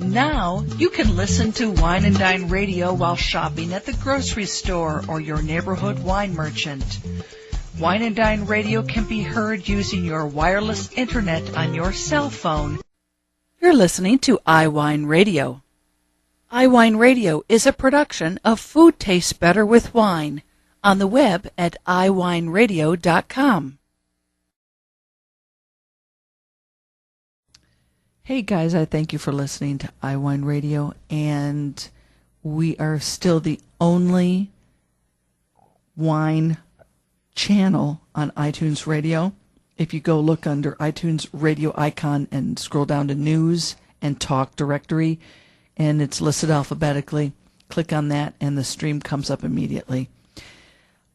Now you can listen to Wine and Dine Radio while shopping at the grocery store or your neighborhood wine merchant. Wine and Dine Radio can be heard using your wireless internet on your cell phone. You're listening to iWineRadio. iWineRadio is a production of Food Tastes Better with Wine on the web at iWineRadio.com. Hey guys, I thank you for listening to iWineRadio, and we are still the only wine channel on iTunes Radio. If you go look under iTunes radio icon and scroll down to News and Talk Directory, and it's listed alphabetically, click on that and the stream comes up immediately.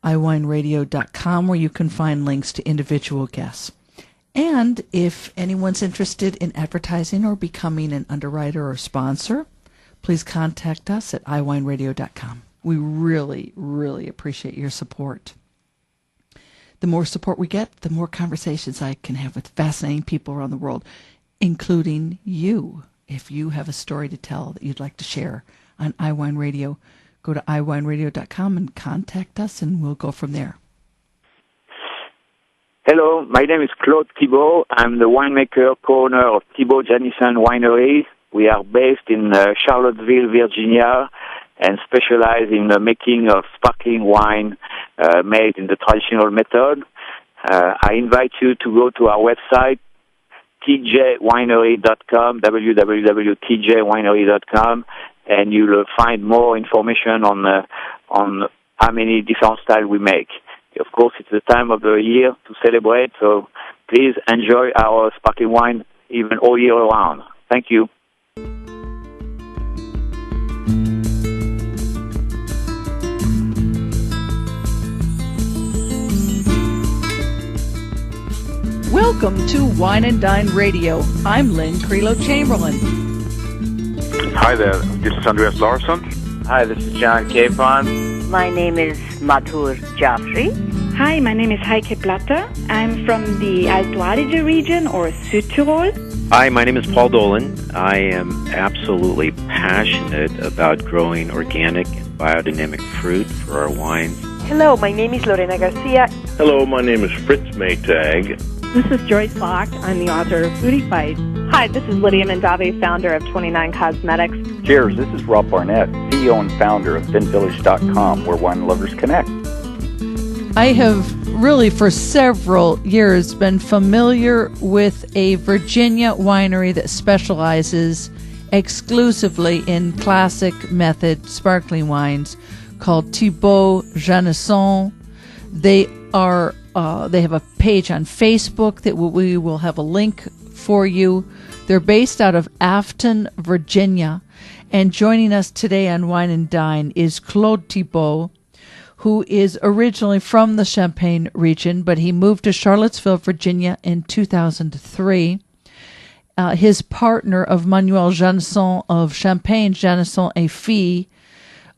iWineRadio.com, where you can find links to individual guests. And if anyone's interested in advertising or becoming an underwriter or sponsor, please contact us at iWineRadio.com. We really, really appreciate your support. The more support we get, the more conversations I can have with fascinating people around the world, including you. If you have a story to tell that you'd like to share on iWine Radio, go to iWineRadio.com and contact us, and we'll go from there. Hello, my name is Claude Thibaut. I'm the winemaker, co-owner of Thibaut-Janisson Winery. We are based in Charlottesville, Virginia, and specialize in the making of sparkling wine made in the traditional method. I invite you to go to our website, tjwinery.com, www.tjwinery.com, and you'll find more information on how many different styles we make. Of course, it's the time of the year to celebrate, so please enjoy our sparkling wine even all year round. Thank you. Welcome to Wine and Dine Radio. I'm Lynn Creelo-Chamberlain. Hi there, this is Andreas Larsson. Hi, this is John Capon. My name is Madhur Jaffrey. Hi, my name is Heike Platte. I'm from the Alto Adige region, or Südtirol. Hi, my name is Paul Dolan. I am absolutely passionate about growing organic and biodynamic fruit for our wines. Hello, my name is Lorena Garcia. Hello, my name is Fritz Maytag. This is Joyce Locke. I'm the author of Foodie Fight. Hi, this is Lydia Mandave, founder of 29 Cosmetics. Cheers, this is Rob Barnett, CEO and founder of VinVillage.com, where wine lovers connect. I have really for several years been familiar with a Virginia winery that specializes exclusively in classic method sparkling wines called Thibaut-Janisson. They have a page on Facebook that we will have a link for you. They're based out of Afton, Virginia. And joining us today on Wine and Dine is Claude Thibaut, who is originally from the Champagne region, but he moved to Charlottesville, Virginia in 2003. His partner of Manuel Janisson of Champagne Janisson Fils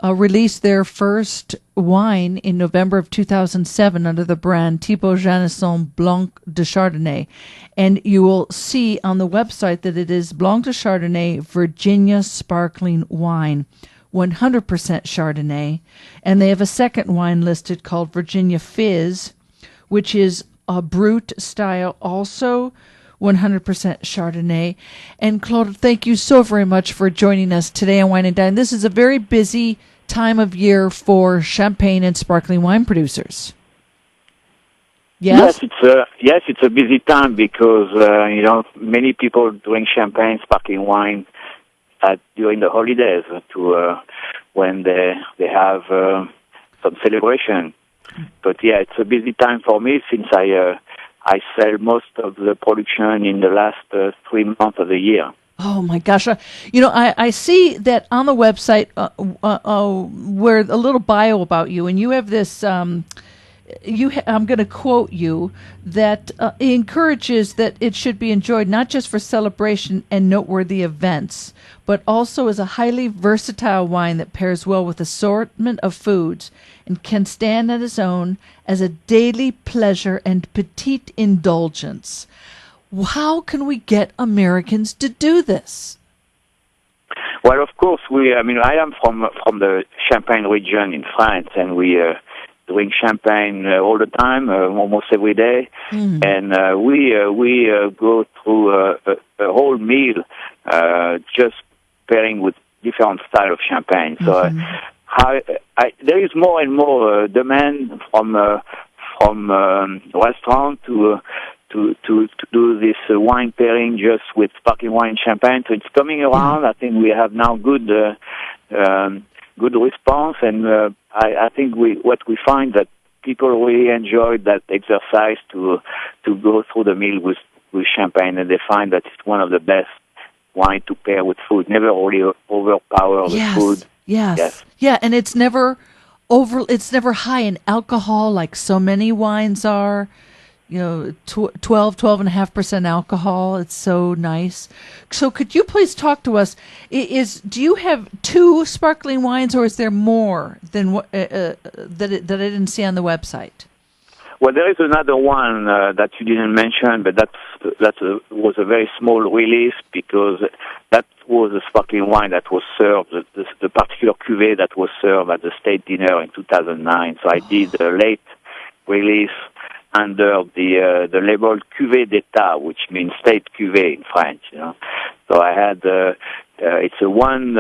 released their first wine in November of 2007 under the brand Thibaut-Janisson Blanc de Chardonnay. And you will see on the website that it is Blanc de Chardonnay Virginia Sparkling Wine, 100% Chardonnay. And they have a second wine listed called Virginia Fils, which is a brut style, also 100% Chardonnay. And Claude, thank you so very much for joining us today on Wine and Dine. This is a very busy time of year for champagne and sparkling wine producers. Yes, it's a busy time because many people doing champagne, sparkling wine during the holidays when they have some celebration. But yeah, it's a busy time for me since I sell most of the production in the last 3 months of the year. Oh my gosh! I see that on the website where a little bio about you, and you have this. I'm going to quote you that encourages that it should be enjoyed not just for celebration and noteworthy events, but also as a highly versatile wine that pairs well with assortment of foods and can stand on its own as a daily pleasure and petite indulgence. How can we get Americans to do this? Well, of course, I am from the Champagne region in France, and we drink champagne all the time, almost every day. And we go through a whole meal just pairing with different style of champagne. So there is more and more demand from restaurant to do this wine pairing just with sparkling wine and champagne. So it's coming around. I think we have now good response, and I think what we find that people really enjoy that exercise to go through the meal with champagne, and they find that it's one of the best wine to pair with food. Never really overpower the food. Yes. Yeah, and it's never high in alcohol like so many wines are. 12.5% alcohol. It's so nice. So could you please talk to us? Do you have 2 sparkling wines, or is there more than what that I didn't see on the website? Well, there is another one that you didn't mention, but that was a very small release, because that was a sparkling wine that was served, the particular cuvée that was served at the state dinner in 2009. So I did a late release under the label Cuvée d'État, which means state cuvée in French. So I had it's a one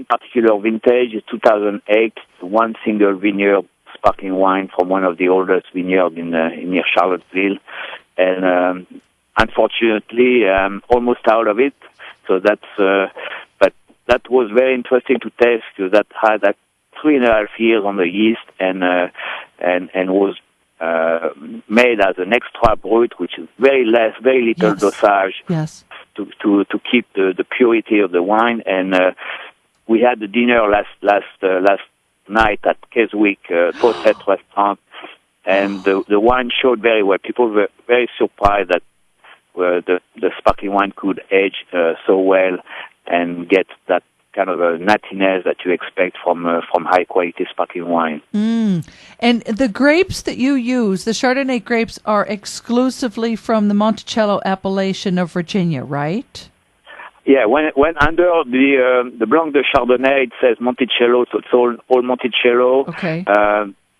particular vintage, 2008, one single vineyard sparkling wine from one of the oldest vineyards near Charlottesville, and unfortunately I'm almost out of it. So but that was very interesting to taste, because that had 3.5 years on the yeast, and was made as an extra brut, which is very little dosage to keep the purity of the wine. And we had the dinner last night at Keswick Portrait Restaurant, and the wine showed very well. People were very surprised that the sparkling wine could age so well and get that kind of a nuttiness that you expect from high quality sparkling wine. And the grapes that you use, the Chardonnay grapes, are exclusively from the Monticello Appellation of Virginia, right? Yeah, when under the Blanc de Chardonnay, it says Monticello, so it's all Monticello. Okay.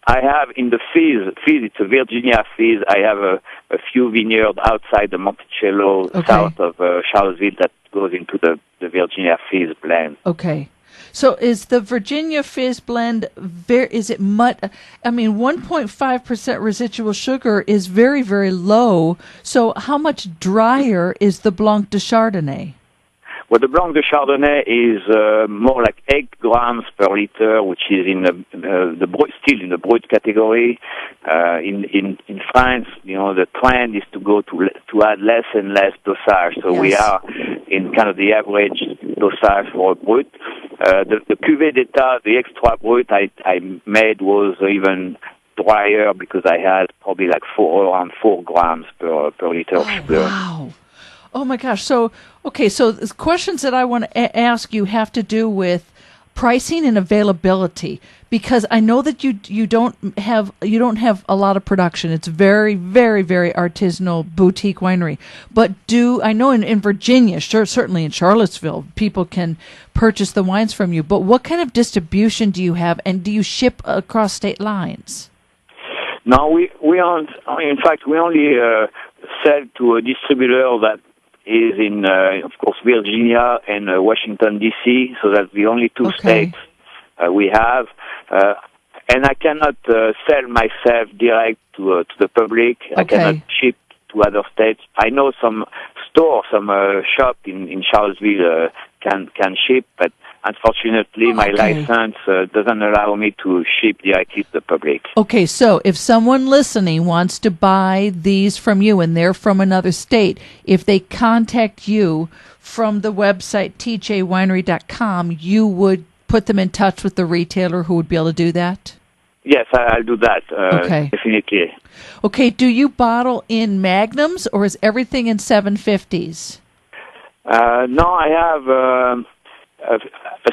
I have in the Fils, it's a Virginia Fils, I have a few vineyards outside the Monticello, south of Charlottesville, that goes into the Virginia Fizz blend. Okay. So is the Virginia Fizz blend, is it 1.5% residual sugar is very, very low. So how much drier is the Blanc de Chardonnay? Well, the Blanc de Chardonnay is more like 8 grams per liter, which is in the still in the brut category. In France, the trend is to go to add less and less dosage. So we are in kind of the average dosage for a brut. The Cuvée d'État, the extra brut I made was even drier, because I had probably like around 4 grams per liter of sugar. Wow. Oh my gosh. So the questions that I want to ask you have to do with pricing and availability, because I know that you don't have a lot of production. It's very, very, very artisanal boutique winery. But I know in Virginia, certainly in Charlottesville, people can purchase the wines from you. But what kind of distribution do you have, and do you ship across state lines? No, we only sell to a distributor that is in, of course, Virginia and Washington, D.C., so that's the only 2 states we have. And I cannot sell myself direct to the public. I cannot ship to other states. I know some shop in Charlottesville can ship, but unfortunately, my license doesn't allow me to ship directly to the public. Okay, so if someone listening wants to buy these from you and they're from another state, if they contact you from the website tjwinery.com, you would put them in touch with the retailer who would be able to do that? Yes, I'll do that, definitely. Okay, do you bottle in magnums, or is everything in 750s? No, I have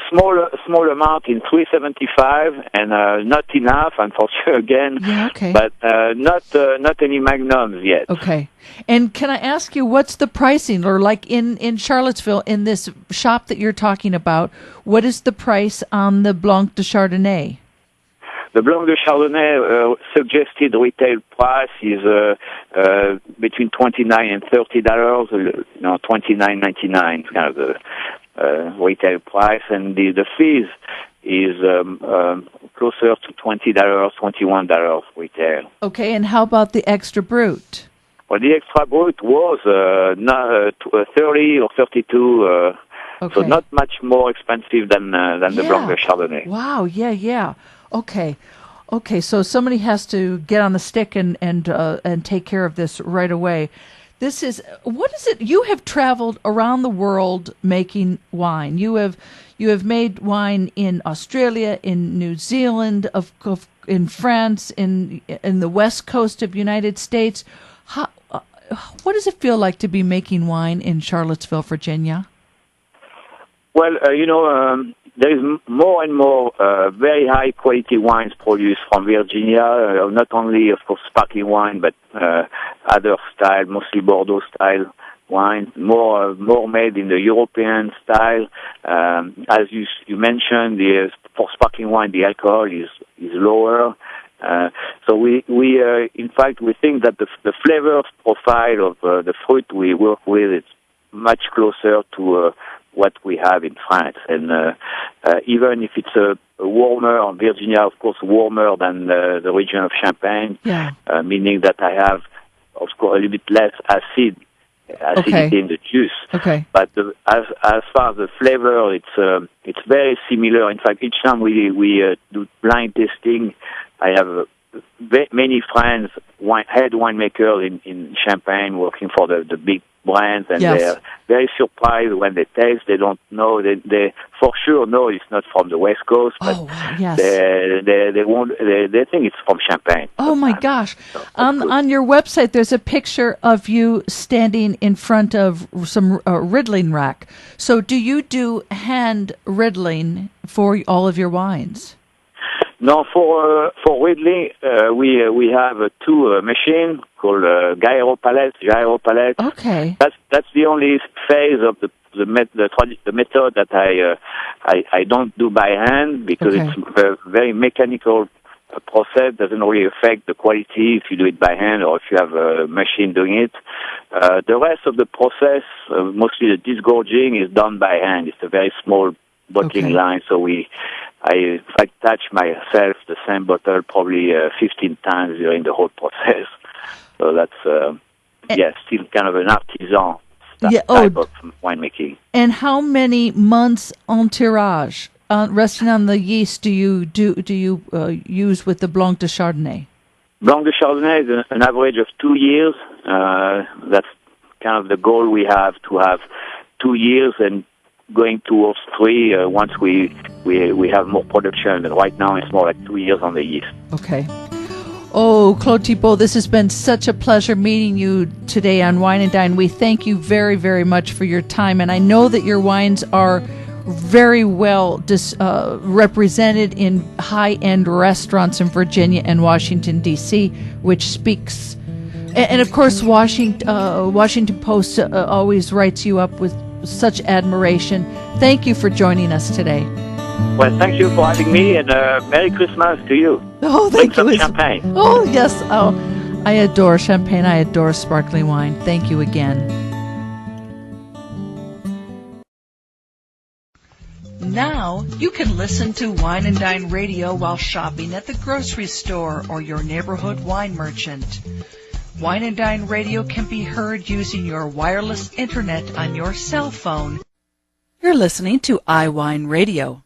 small amount in 375, and not enough, unfortunately, again. Yeah, okay. But not any magnums yet. Okay. And can I ask you, what's the pricing, or like in Charlottesville, in this shop that you're talking about, what is the price on the Blanc de Chardonnay? The Blanc de Chardonnay suggested retail price is between $29 and $30. $29.99 kind of the retail price, and the fees is closer to $20, $21 retail. Okay, and how about the extra brut? Well, the extra brut was 30 or 32, okay. So not much more expensive than the Blanc de Chardonnay. Wow, yeah. Okay, so somebody has to get on the stick and take care of this right away. What is it? You have traveled around the world making wine. You have made wine in Australia, in New Zealand, in France, in the West Coast of United States. What does it feel like to be making wine in Charlottesville, Virginia? Well, there is more and more very high quality wines produced from Virginia, not only, of course, sparkling wine, but other style, mostly Bordeaux style wine, more made in the European style. As you mentioned, for sparkling wine, the alcohol is lower. So we in fact, we think that the flavor profile of the fruit we work with is much closer to what we have in France, and even if it's a warmer, on Virginia, of course, warmer than the region of Champagne, meaning that I have, of course, a little bit less acidity in the juice. Okay. But as far as the flavor, it's very similar. In fact, each time we do blind tasting, I have many friends, head winemakers in Champagne, working for the big brands, and they're very surprised when they taste. They don't know. They for sure know it's not from the West Coast, but they think it's from Champagne. Oh my gosh! On your website, there's a picture of you standing in front of some riddling rack. So, do you do hand riddling for all of your wines? No, for riddling, we have two machines called gyro palette. Okay. That's the only phase of the method that I don't do by hand, because it's a very mechanical process. Doesn't really affect the quality if you do it by hand or if you have a machine doing it. The rest of the process, mostly the disgorging, is done by hand. It's a very small bottling line, so I touch myself the same bottle probably 15 times during the whole process. So that's still kind of an artisan type of winemaking. And how many months en tirage, resting on the yeast, do you use with the Blanc de Chardonnay? Blanc de Chardonnay is an average of 2 years. That's kind of the goal we have, to have 2 years, and going towards 3 once we have more production. And right now it's more like 2 years on the yeast. Okay. Oh, Claude Thibaut, this has been such a pleasure meeting you today on Wine and Dine. We thank you very, very much for your time, and I know that your wines are very well represented in high-end restaurants in Virginia and Washington, D.C., which speaks... And of course, Washington Post always writes you up with such admiration. Thank you for joining us today. Well, thank you for having me, and Merry Christmas to you. Oh, thank you. Champagne. Oh, yes. Oh, I adore champagne. I adore sparkling wine. Thank you again. Now you can listen to Wine and Dine Radio while shopping at the grocery store or your neighborhood wine merchant. Wine and Dine Radio can be heard using your wireless internet on your cell phone. You're listening to iWineRadio.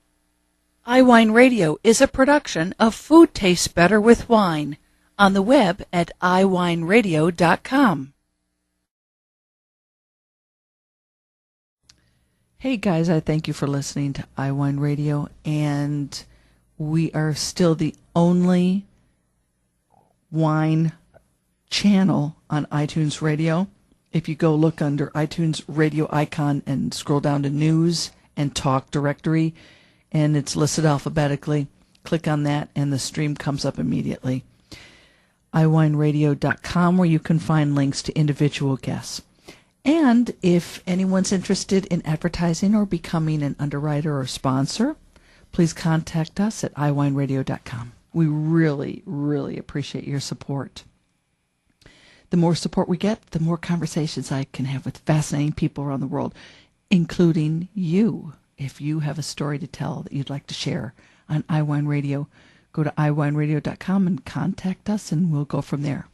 iWineRadio is a production of Food Tastes Better with Wine, on the web at iWineRadio.com. Hey guys, I thank you for listening to iWineRadio, and we are still the only wine channel on iTunes Radio. If you go look under iTunes radio icon and scroll down to news and Talk directory, and it's listed alphabetically. Click on that, and the stream comes up immediately. iWineRadio.com, where you can find links to individual guests. And if anyone's interested in advertising or becoming an underwriter or sponsor, please contact us at iWineRadio.com. We really, really appreciate your support. The more support we get, the more conversations I can have with fascinating people around the world, including you. If you have a story to tell that you'd like to share on iWine Radio, go to iWineRadio.com and contact us, and we'll go from there.